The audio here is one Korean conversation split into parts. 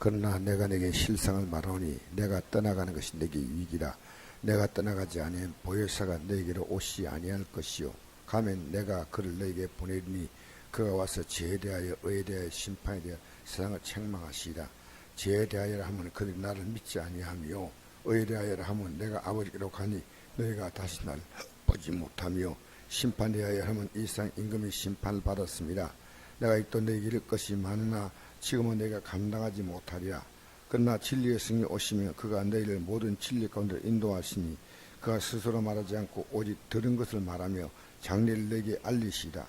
그러나 내가 내게 실상을 말하오니 내가 떠나가는 것이 내게 유익이라. 내가 떠나가지 아니하면 보혜사가 너에게로 오시 아니할 것이요 가면 내가 그를 너에게 보내리니 그가 와서 죄에 대하여 의에 대하여 심판에 대하여 세상을 책망하시리라. 죄에 대하여라 하면 그들이 나를 믿지 아니하며 의에 대하여라 하면 내가 아버지께로 가니 너희가 다시 나를 보지 못하며 심판에 대하여 하면 이 세상 임금이 심판을 받았습니다. 내가 또 너에게 이를 것이 많으나 지금은 내가 감당하지 못하리라. 그러나 진리의 성이 오시면 그가 너희를 모든 진리 가운데 인도하시니 그가 스스로 말하지 않고 오직 들은 것을 말하며 장래를 너에게 알리시리라.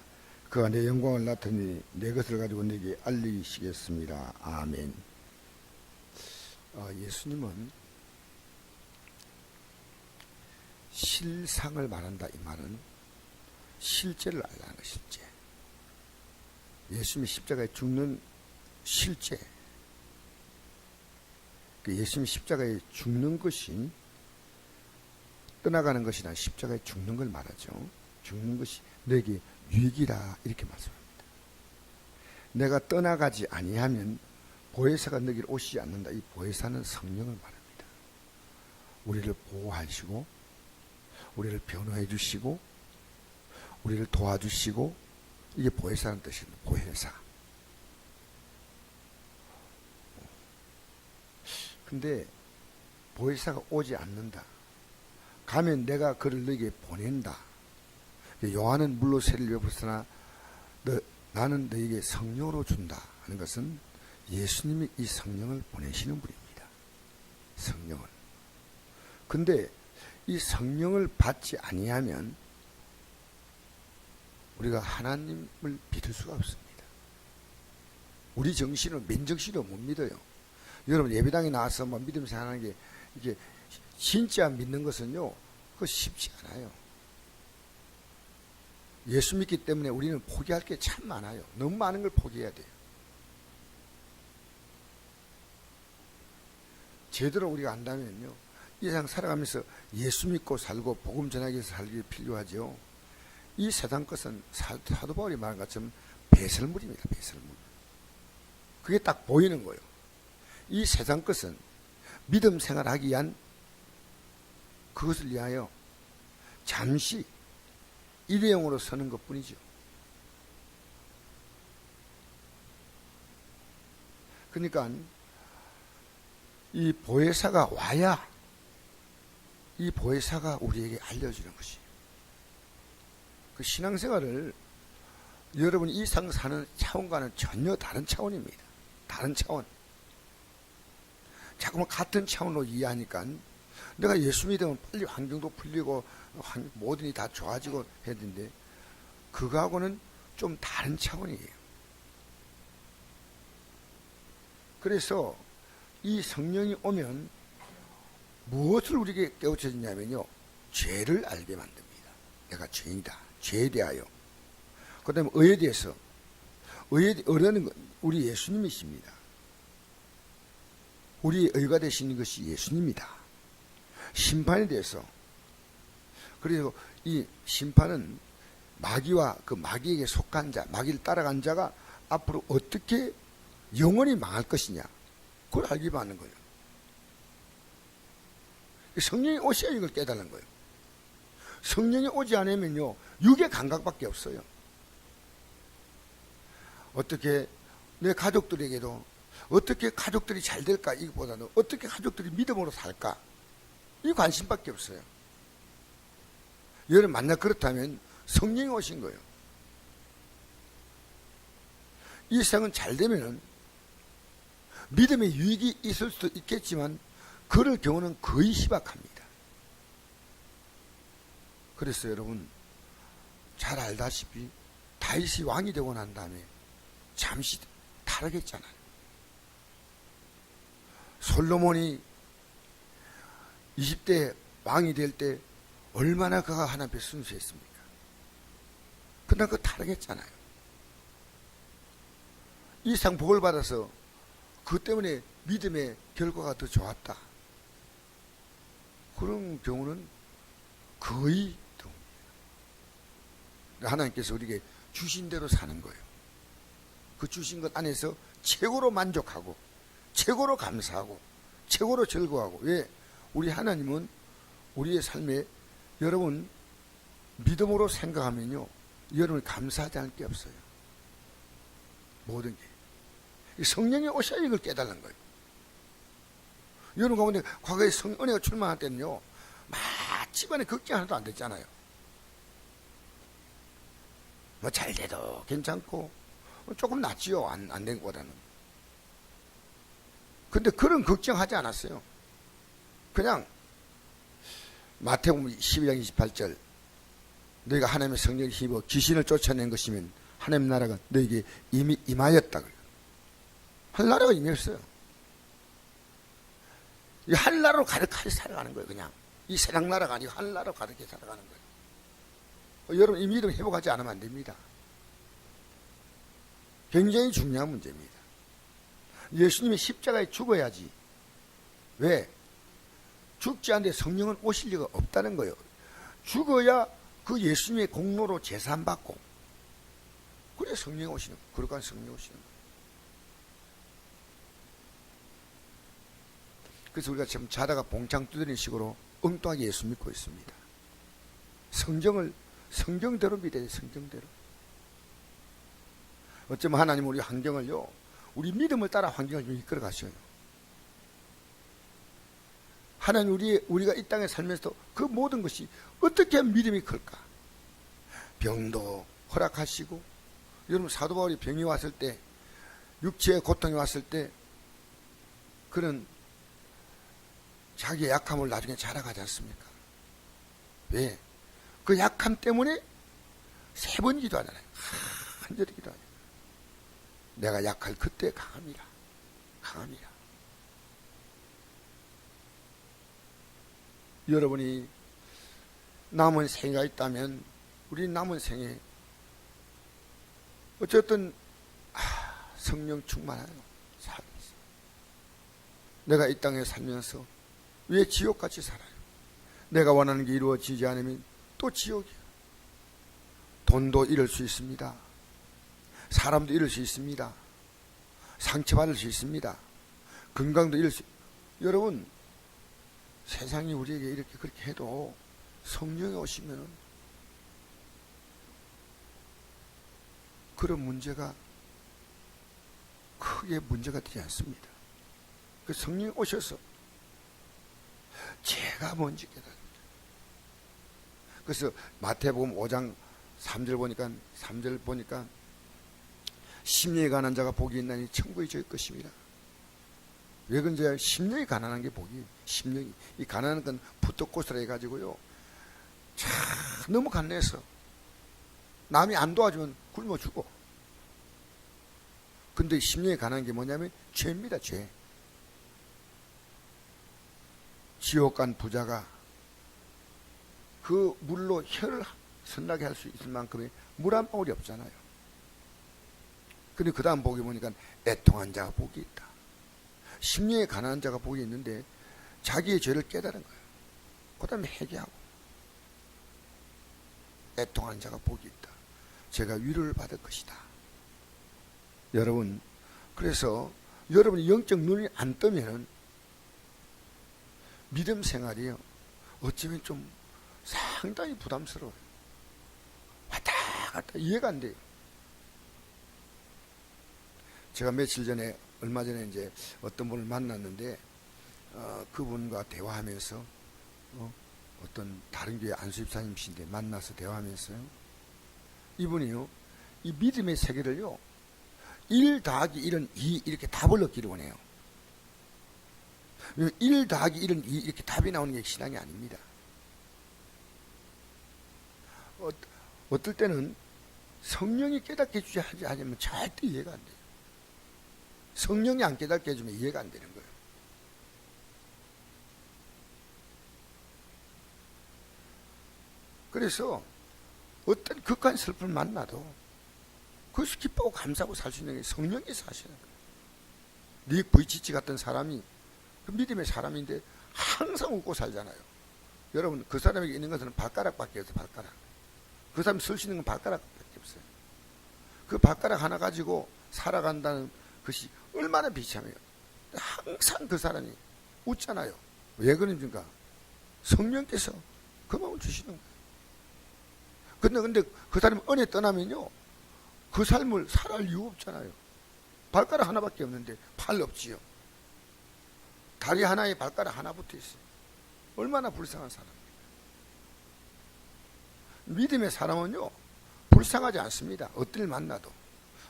그가 내 영광을 나타내니 내 것을 가지고 너에게 알리시겠습니다. 아멘. 예수님은 실상을 말한다. 이 말은 실제를 알라는 거. 실제. 예수님이 십자가에 죽는 실제. 예수님이 십자가에 죽는 것이 떠나가는 것이나 십자가에 죽는 걸 말하죠. 죽는 것이 너에게 유익이라 이렇게 말씀합니다. 내가 떠나가지 아니하면 보혜사가 너에게 오시지 않는다. 이 보혜사는 성령을 말합니다. 우리를 보호하시고 우리를 변호해 주시고 우리를 도와주시고 이게 보혜사라는 뜻입니다. 보혜사. 근데 보혜사가 오지 않는다. 가면 내가 그를 너에게 보낸다. 요한은 물로 새를 베풀었으나 나는 너에게 성령으로 준다 하는 것은 예수님이 이 성령을 보내시는 분입니다. 성령을. 근데 이 성령을 받지 아니하면 우리가 하나님을 믿을 수가 없습니다. 우리 정신으로 맨정신으로 못 믿어요. 여러분 예배당에 나와서 뭐 믿음 생활하는 게 이게 진짜 믿는 것은요, 그거 쉽지 않아요. 예수 믿기 때문에 우리는 포기할 게 참 많아요. 너무 많은 걸 포기해야 돼요. 제대로 우리가 안다면요, 이 세상 살아가면서 예수 믿고 살고 복음 전하기 위해서 살기 필요하죠. 이 세상 것은 사도 바울이 말한 것처럼 배설물입니다. 배설물. 그게 딱 보이는 거예요. 이 세상 것은 믿음 생활하기 위한 그것을 위하여 잠시 일회용으로 서는 것 뿐이죠. 그러니까 이 보혜사가 와야 이 보혜사가 우리에게 알려주는 것이에요. 그 신앙생활을 여러분이 이 세상 사는 차원과는 전혀 다른 차원입니다. 다른 차원. 자꾸만 같은 차원으로 이해하니까 내가 예수 믿으면 빨리 환경도 풀리고 모든 일이 다 좋아지고 해야 되는데 그거하고는 좀 다른 차원이에요. 그래서 이 성령이 오면 무엇을 우리에게 깨우쳐주냐면요, 죄를 알게 만듭니다. 내가 죄인이다. 죄에 대하여. 그 다음에 의에 대해서. 의라는 건 우리 예수님이십니다. 우리의 의가 되시는 것이 예수님입니다. 심판에 대해서. 그리고 이 심판은 마귀와 그 마귀에게 속한 자, 마귀를 따라간 자가 앞으로 어떻게 영원히 망할 것이냐, 그걸 알기 바라는 거예요. 성령이 오셔야 이걸 깨달는 거예요. 성령이 오지 않으면요, 육의 감각밖에 없어요. 어떻게 내 가족들에게도 어떻게 가족들이 잘 될까, 이것보다는 어떻게 가족들이 믿음으로 살까, 이 관심밖에 없어요. 여러분 만약 그렇다면 성령이 오신 거예요. 이 세상은 잘 되면은 믿음의 유익이 있을 수도 있겠지만 그럴 경우는 거의 희박합니다. 그래서 여러분 잘 알다시피 다윗이 왕이 되고 난 다음에 잠시 타락했잖아요. 솔로몬이 20대 왕이 될 때 얼마나 그가 하나님 앞에 순수했습니까? 그러나 그 타락했잖아요. 이 상 복을 받아서 그 때문에 믿음의 결과가 더 좋았다. 그런 경우는 거의 드뭅니다. 하나님께서 우리에게 주신 대로 사는 거예요. 그 주신 것 안에서 최고로 만족하고 최고로 감사하고 최고로 즐거워하고. 왜? 우리 하나님은 우리의 삶에 여러분 믿음으로 생각하면요, 여러분이 감사하지 않을 게 없어요. 모든 게 성령이 오셔야 이걸 깨달는 거예요. 여러분 가운데 과거에 은혜가 출마할 때는요, 막 집안에 걱정 하나도 안 됐잖아요. 뭐 잘 돼도 괜찮고 조금 낫지요, 안 된 것보다는. 근데 그런 걱정하지 않았어요. 그냥 마태복음 12장 28절, 너희가 하나님의 성령을 힘입어 귀신을 쫓아낸 것이면 하나님 나라가 너희에게 이미 임하였다. 하늘나라가 임했어요. 이 하늘나라로 가득하게 살아가는 거예요. 그냥 이 세상 나라가 아니고 하늘나라로 가득하게 살아가는 거예요. 여러분, 이 믿음 회복하지 않으면 안 됩니다. 굉장히 중요한 문제입니다. 예수님이 십자가에 죽어야지. 왜? 죽지 않는데 성령은 오실 리가 없다는 거예요. 죽어야 그 예수님의 공로로 제사받고, 그래 성령이 오시는 거예요. 그러니까 성령이 오시는 거예요. 그래서 우리가 지금 자다가 봉창 두드리는 식으로 엉뚱하게 예수 믿고 있습니다. 성경대로 믿어야 돼. 성경대로. 어쩌면 하나님 우리 환경을요, 우리 믿음을 따라 환경을 좀 이끌어 가셔요. 하나님 우리가 이 땅에 살면서도 그 모든 것이 어떻게 하면 믿음이 클까? 병도 허락하시고, 여러분 사도 바울이 병이 왔을 때, 육체의 고통이 왔을 때, 그는 자기의 약함을 나중에 자랑하지 않습니까? 왜? 그 약함 때문에 3번 기도하잖아요. 간절히 기도하잖아요. 내가 약할 그때 강함이라. 강함이라. 여러분이 남은 생애가 있다면, 우리 남은 생에 어쨌든 성령 충만하여 살아있어. 내가 이 땅에 살면서 왜 지옥같이 살아요? 내가 원하는 게 이루어지지 않으면 또 지옥이야. 돈도 잃을 수 있습니다. 사람도 잃을 수 있습니다. 상처받을 수 있습니다. 건강도 잃을 수. 여러분, 세상이 우리에게 이렇게 그렇게 해도 성령이 오시면 그런 문제가 크게 문제가 되지 않습니다. 그 성령이 오셔서 제가 뭔지 깨달습니다. 그래서 마태복음 5장 3절 보니까 심령이 가난한 자가 복이 있나니 천국이 저희 것입니다. 왜 그런지 심령이 가난한 게 복이, 심령이. 이 가난한 건 푸떡고스라 해가지고요, 참 너무 가난해서 남이 안 도와주면 굶어 죽어. 근데 심령이 가난한 게 뭐냐면 죄입니다. 죄. 지옥 간 부자가 그 물로 혀를 선나게 할 수 있을 만큼의 물 한 방울이 없잖아요. 근데 그 다음 복이 보니까 애통한 자가 복이 있다. 심령에 가난한 자가 복이 있는데 자기의 죄를 깨달은 거예요. 그 다음에 회개하고, 애통한 자가 복이 있다. 제가 위로를 받을 것이다. 여러분, 그래서 여러분이 영적 눈이 안 뜨면은 믿음 생활이요, 어쩌면 좀 상당히 부담스러워요. 왔다 갔다 이해가 안 돼요. 제가 며칠 전에, 얼마 전에 이제 어떤 분을 만났는데, 그분과 대화하면서, 어떤 다른 교회 안수집사님이신데 만나서 대화하면서요, 이분이요, 이 믿음의 세계를요, 1 더하기 1은 2 이렇게 답을 얻기를 원해요. 1 더하기 1은 2 이렇게 답이 나오는 게 신앙이 아닙니다. 어떨 때는 성령이 깨닫게 해주지 않으면 절대 이해가 안 돼요. 성령이 안 깨닫게 해주면 이해가 안 되는 거예요. 그래서 어떤 극한 슬픔을 만나도 그것을 기뻐하고 감사하고 살 수 있는 게 성령께서 하시는 거예요. 닉 부이치치 같은 사람이 그 믿음의 사람인데 항상 웃고 살잖아요. 여러분, 그 사람에게 있는 것은 발가락밖에 없어요. 발가락. 그 사람이 쓸 수 있는 건 발가락밖에 없어요. 그 발가락 하나 가지고 살아간다는 것이 얼마나 비참해요. 항상 그 사람이 웃잖아요. 왜 그런지가 성령께서 그 마음을 주시는 거예요. 근데 그 사람이 은혜 떠나면요, 그 삶을 살아갈 이유 없잖아요. 발가락 하나밖에 없는데 팔 없지요. 다리 하나에 발가락 하나 붙어 있어요. 얼마나 불쌍한 사람입니까? 믿음의 사람은요, 불쌍하지 않습니다. 어딜 만나도.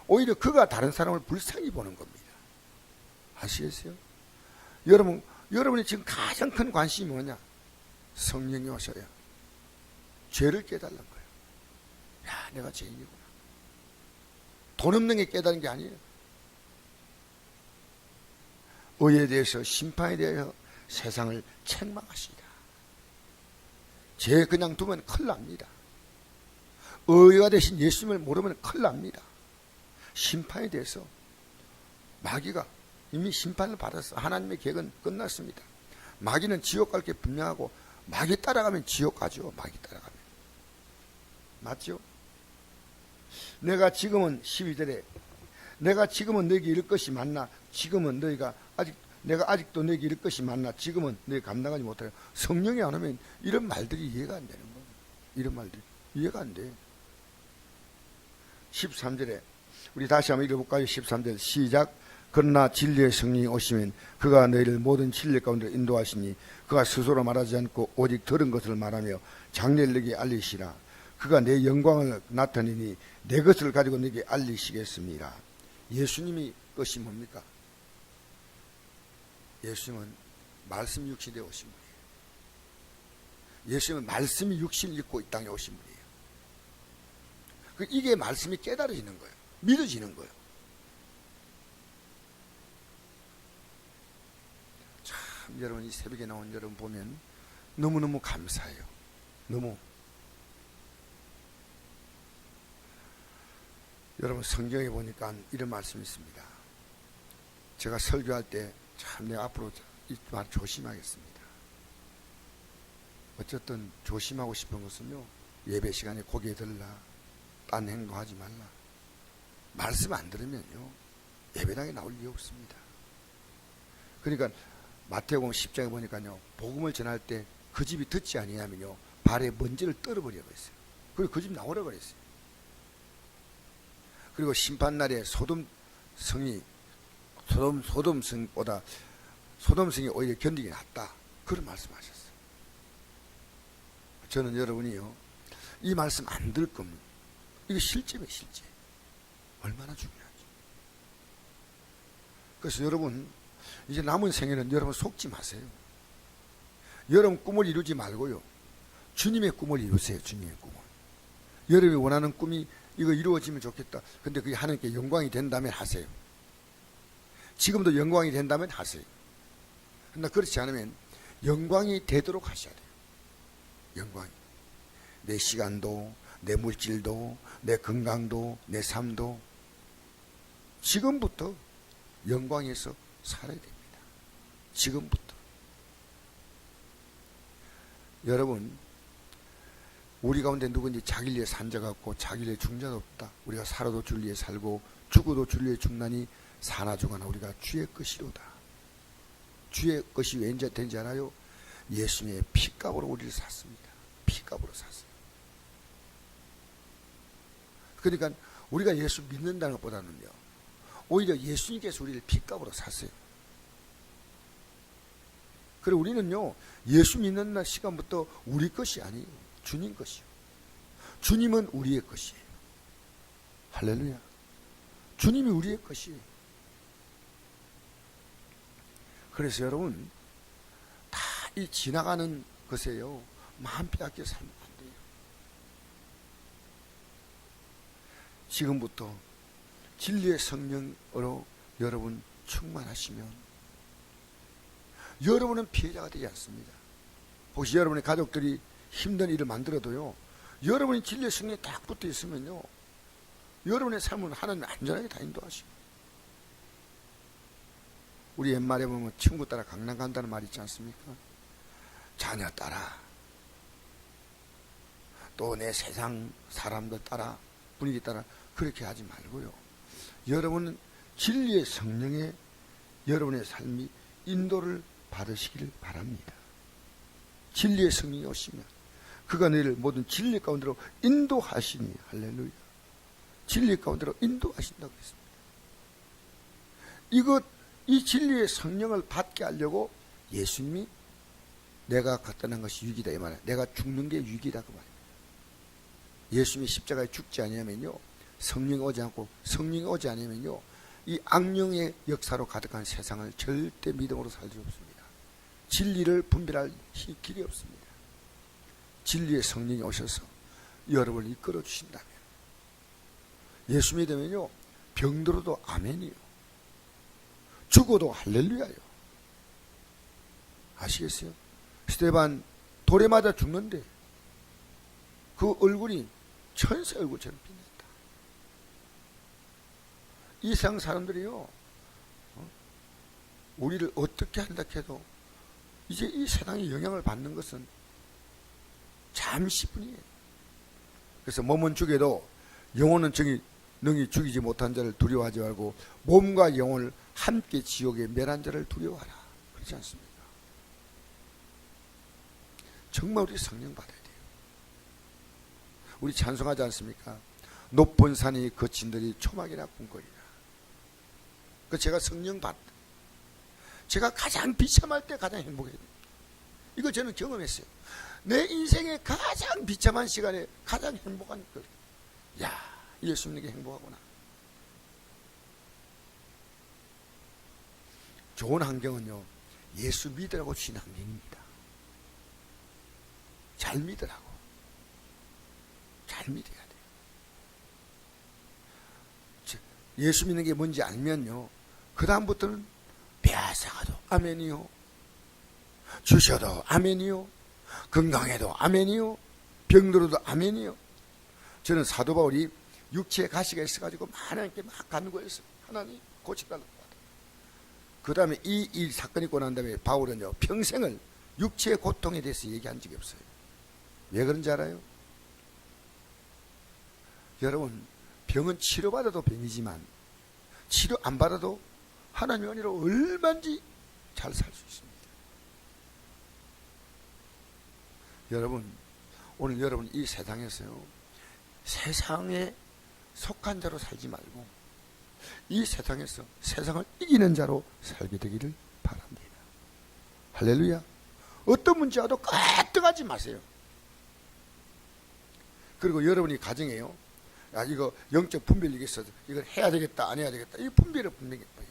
오히려 그가 다른 사람을 불쌍히 보는 겁니다. 아시겠어요? 여러분이 지금 가장 큰 관심이 뭐냐? 성령이 오셔야 죄를 깨달는 거예요. 야, 내가 죄인이구나. 돈 없는 게 깨달은 게 아니에요. 의에 대해서, 심판에 대해서 세상을 책망하시리라. 죄 그냥 두면 큰일 납니다. 의가 되신 예수님을 모르면 큰일 납니다. 심판에 대해서 마귀가 이미 심판을 받았어. 하나님의 계획은 끝났습니다. 마귀는 지옥 갈 게 분명하고, 마귀 따라가면 지옥 가죠. 마귀 따라가면. 맞죠? 내가 지금은 12절에 내가 지금은 너에게 이를 것이 많나, 지금은 내가 아직도 너에게 이를 것이 많나, 지금은 너희가 감당하지 못하려. 성령이 안 오면 이런 말들이 이해가 안 되는 거예요. 이런 말들이 이해가 안 돼. 13절에 우리 다시 한번 읽어볼까요? 13절 시작. 그러나 진리의 성령이 오시면 그가 너희를 모든 진리 가운데 인도하시니 그가 스스로 말하지 않고 오직 들은 것을 말하며 장래를 너에게 알리시라. 그가 내 영광을 나타내니 내 것을 가지고 너에게 알리시겠습니다. 예수님이 것이 뭡니까? 예수님은 말씀 육신에 오신 분이에요. 예수님은 말씀이 육신을 입고 이 땅에 오신 분이에요. 이게 말씀이 깨달아지는 거예요. 믿어지는 거예요. 참, 여러분, 이 새벽에 나온 여러분 보면 너무너무 감사해요. 너무. 여러분, 성경에 보니까 이런 말씀이 있습니다. 제가 설교할 때 참 내가 앞으로 이 말 조심하겠습니다. 어쨌든 조심하고 싶은 것은요, 예배 시간에 고개 들라, 딴 행동하지 말라. 말씀 안 들으면요, 예배당에 나올 이유 없습니다. 그러니까 마태복음 10장에 보니까요, 복음을 전할 때 그 집이 듣지 아니하면요, 발에 먼지를 떨어버리라고 했어요. 그리고 그 집 나오라고 그랬어요. 그리고 심판날에 소돔성이 오히려 견디기 낫다. 그런 말씀하셨어요. 저는 여러분이요, 이 말씀 안 들 겁니다. 이게 실제예요, 실제. 얼마나 중요하죠. 그래서 여러분, 이제 남은 생애는 여러분 속지 마세요. 여러분 꿈을 이루지 말고요, 주님의 꿈을 이루세요. 주님의 꿈을. 여러분이 원하는 꿈이 이거 이루어지면 좋겠다. 근데 그게 하나님께 영광이 된다면 하세요. 지금도 영광이 된다면 하세요. 그러나 그렇지 않으면 영광이 되도록 하셔야 돼요. 영광이. 내 시간도, 내 물질도, 내 건강도, 내 삶도 지금부터 영광에서 살아야 됩니다. 지금부터. 여러분, 우리 가운데 누구든지 자기를 위해 산 자가 없고 자기를 위해 죽는 자도 없다. 우리가 살아도 주를 위해 살고 죽어도 주를 위해 죽나니 사나 죽어나 우리가 주의 것이로다. 주의 것이 왠지 된지 알아요? 예수님의 피값으로 우리를 샀습니다. 피값으로 샀어요. 그러니까 우리가 예수 믿는다는 것보다는요, 오히려 예수님께서 우리를 피값으로 샀어요. 그리고 우리는요, 예수 믿는 날 시간부터 우리 것이 아니에요. 주님 것이요. 주님은 우리의 것이에요. 할렐루야. 주님이 우리의 것이에요. 그래서 여러분, 다 이 지나가는 것에요, 마음 빼앗겨 살면 안 돼요. 지금부터 진리의 성령으로 여러분 충만하시면 여러분은 피해자가 되지 않습니다. 혹시 여러분의 가족들이 힘든 일을 만들어도요, 여러분이 진리의 성령에 딱 붙어 있으면요, 여러분의 삶은 하나님 안전하게 다 인도하시고. 우리 옛말에 보면 친구 따라 강남 간다는 말이 있지 않습니까? 자녀 따라, 또 내 세상 사람들 따라, 분위기 따라 그렇게 하지 말고요, 여러분은 진리의 성령에 여러분의 삶이 인도를 받으시길 바랍니다. 진리의 성령이 오시면 그가 너희를 모든 진리 가운데로 인도하시니, 할렐루야. 진리 가운데로 인도하신다고 했습니다. 이 진리의 성령을 받게 하려고 예수님이 내가 갖다 낸 것이 유익이다 이 말이에요. 내가 죽는 게 유익이다 그 말이에요. 예수님이 십자가에 죽지 아니하면요, 성령이 오지 않고, 성령이 오지 않으면요, 이 악령의 역사로 가득한 세상을 절대 믿음으로 살 수 없습니다. 진리를 분별할 길이 없습니다. 진리의 성령이 오셔서 여러분을 이끌어 주신다면, 예수 믿으면요, 병들어도 아멘이요, 죽어도 할렐루야요. 아시겠어요? 스데반 돌에 맞아 죽는데 그 얼굴이 천사 얼굴처럼 빛났다. 이 세상 사람들이요, 우리를 어떻게 한다 해도 이제 이 세상의 영향을 받는 것은 잠시뿐이에요. 그래서 몸은 죽여도 영혼은 능히 죽이지 못한 자를 두려워하지 말고 몸과 영혼을 함께 지옥에 멸한 자를 두려워하라. 그렇지 않습니까? 정말 우리 성령 받아야 돼요. 우리 찬송하지 않습니까? 높은 산이 거친들이 초막이나 궁궐이라. 그 제가 성령 받, 제가 가장 비참할 때 가장 행복해요. 이거 저는 경험했어요. 내 인생의 가장 비참한 시간에 가장 행복한 것. 야, 예수 믿는 게 행복하구나. 좋은 환경은요, 예수 믿으라고 주신 환경입니다. 잘 믿으라고. 잘 믿어야 돼요. 예수 믿는 게 뭔지 알면요, 그 다음부터는 폐하사가도 아멘이요, 주셔도 아멘이요, 건강해도 아멘이요, 병들어도 아멘이요. 저는 사도 바울이 육체에 가시가 있어가지고 하나님께 막 간구했어요. 하나님 고쳐달라고. 그 다음에 이 사건이 있고 난 다음에 바울은요, 평생을 육체의 고통에 대해서 얘기한 적이 없어요. 왜 그런지 알아요? 여러분, 병은 치료받아도 병이지만 치료 안 받아도 하나님 은혜로 얼마든지 잘 살 수 있습니다. 여러분, 오늘 여러분 이 세상에서요, 세상에 속한 자로 살지 말고 이 세상에서 세상을 이기는 자로 살게 되기를 바랍니다. 할렐루야. 어떤 문제 와도 까뜩하지 마세요. 그리고 여러분이 가정에요, 야, 이거 영적 분별력이 있어서 이걸 해야 되겠다 안 해야 되겠다, 이 분별을 분명히 해야 돼요.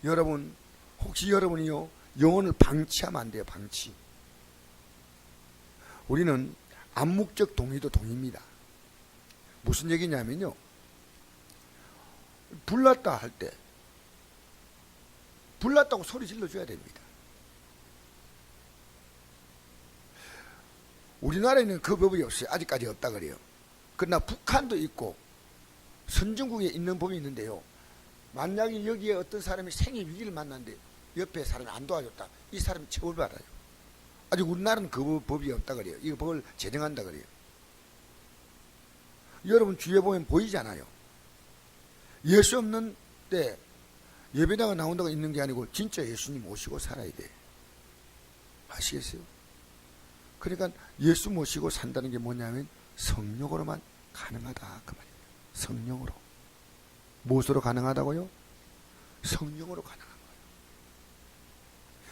여러분, 혹시 여러분이요, 영혼을 방치하면 안 돼요. 방치. 우리는 암묵적 동의도 동의입니다. 무슨 얘기냐면요, 불났다 할 때 불났다고 소리 질러줘야 됩니다. 우리나라에는 그 법이 없어요. 아직까지 없다 그래요. 그러나 북한도 있고 선진국에 있는 법이 있는데요, 만약에 여기에 어떤 사람이 생의 위기를 만났는데 옆에 사람이 안 도와줬다, 이 사람이 처벌받아요. 아직 우리나라는 그 법이 없다 그래요. 이 법을 제정한다 그래요. 여러분 주위에 보면 보이잖아요. 예수 없는 때 예배당에 나온다고 있는 게 아니고 진짜 예수님 모시고 살아야 돼. 아시겠어요? 그러니까 예수 모시고 산다는 게 뭐냐면 성령으로만 가능하다 그 말이에요. 성령으로. 무엇으로 가능하다고요? 성령으로 가능한 거예요.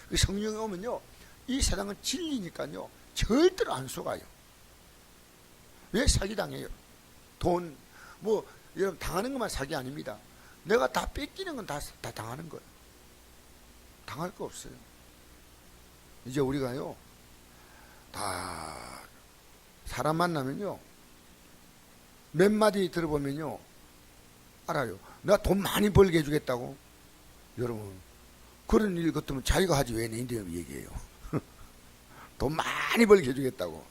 그 성령이 오면요, 이 세상은 진리니까요, 절대로 안 속아요. 왜 사기당해요? 돈, 여러분 당하는 것만 사기 아닙니다. 내가 다 뺏기는 건 다 당하는 거예요. 당할 거 없어요. 이제 우리가요, 다 사람 만나면요, 몇 마디 들어보면요 알아요. 내가 돈 많이 벌게 해주겠다고. 여러분, 그런 일 같으면 자기가 하지 왜 내인데 얘기해요. 돈 많이 벌게 해주겠다고.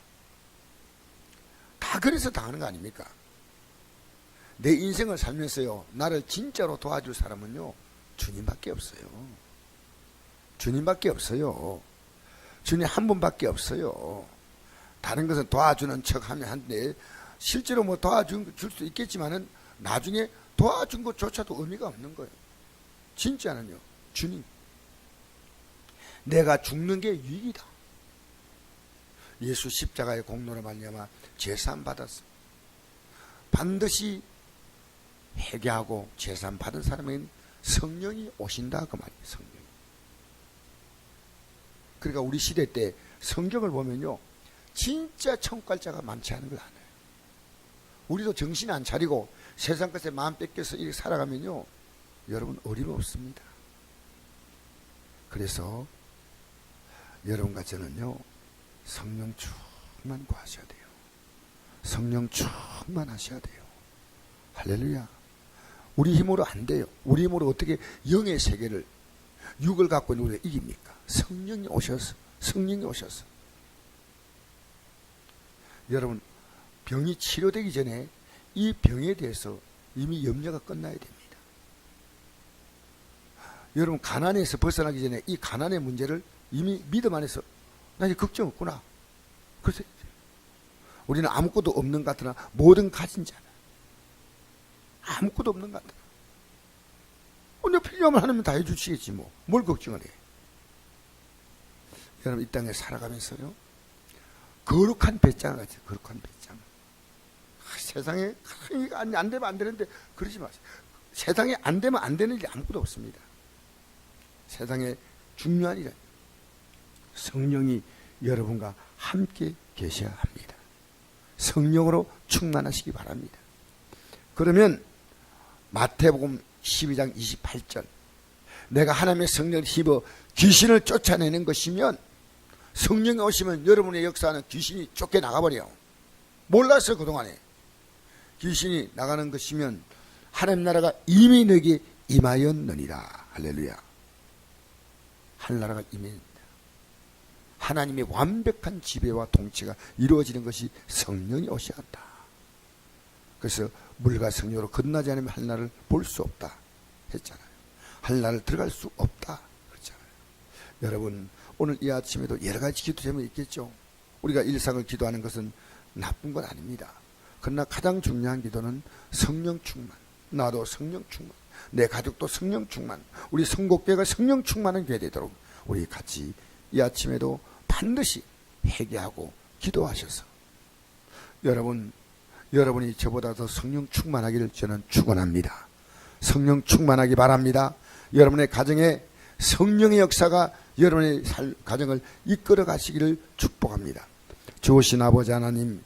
다 그래서 당하는 거 아닙니까? 내 인생을 살면서요, 나를 진짜로 도와줄 사람은요, 주님밖에 없어요. 주님밖에 없어요. 주님 한 분밖에 없어요. 다른 것은 도와주는 척 하면 한데, 실제로 도와줄 수 있겠지만은 나중에 도와준 것조차도 의미가 없는 거예요. 진짜는요. 주님, 내가 죽는 게 유익이다. 예수 십자가의 공로로 말미암아 제사함 받았어. 반드시 회개하고 제사함 받은 사람에게는 성령이 오신다 그 말이에요. 성령. 그러니까 우리 시대 때 성경을 보면요, 진짜 천국 갈 자가 많지 않은 걸 알아요. 우리도 정신 안 차리고 세상 것에 마음 뺏겨서 이렇게 살아가면요, 여러분 어림없습니다. 그래서 여러분과 저는요, 성령 충만 구하셔야 돼요. 성령 충만하셔야 돼요. 할렐루야. 우리 힘으로 안 돼요. 우리 힘으로 어떻게 영의 세계를, 육을 갖고 있는 우리가 이깁니까? 성령이 오셔서, 성령이 오셔서. 여러분, 병이 치료되기 전에 이 병에 대해서 이미 염려가 끝나야 됩니다. 여러분, 가난에서 벗어나기 전에 이 가난의 문제를 이미 믿음 안에서 나 이제 걱정 없구나. 그래서 우리는 아무것도 없는 것 같으나 뭐든 가진 자는, 아무것도 없는 것 같으나 내가 필요하면 하나님 다 해주시겠지 뭐. 뭘 걱정을 해. 여러분, 이 땅에 살아가면서요, 거룩한 배짱을 가지고, 거룩한 배짱. 세상에 안 되면 안 되는데 그러지 마세요. 세상에 안 되면 안 되는 일이 아무것도 없습니다. 세상에 중요한 일은 성령이 여러분과 함께 계셔야 합니다. 성령으로 충만하시기 바랍니다. 그러면 마태복음 12장 28절, 내가 하나님의 성령을 힘입어 귀신을 쫓아내는 것이면, 성령이 오시면 여러분의 역사는 귀신이 쫓겨나가버려요. 몰랐어요 그동안에. 귀신이 나가는 것이면 하나님 나라가 이미 너에게 임하였느니라. 할렐루야. 하늘나라가 임했습니다. 하나님의 완벽한 지배와 통치가 이루어지는 것이 성령이 오셔야 한다. 그래서 물과 성령으로 건너지 않으면 하늘나라를 볼 수 없다 했잖아요. 하늘나라를 들어갈 수 없다 그랬잖아요. 여러분, 오늘 이 아침에도 여러 가지 기도 제목이 있겠죠. 우리가 일상을 기도하는 것은 나쁜 건 아닙니다. 그러나 가장 중요한 기도는 성령 충만. 나도 성령 충만, 내 가족도 성령 충만, 우리 성곡교회가 성령 충만한 교회 되도록 우리 같이 이 아침에도 반드시 회개하고 기도하셔서 여러분이 저보다 더 성령 충만하기를 저는 축원합니다. 성령 충만하기 바랍니다. 여러분의 가정에 성령의 역사가 여러분의 가정을 이끌어 가시기를 축복합니다. 좋으신 아버지 하나님,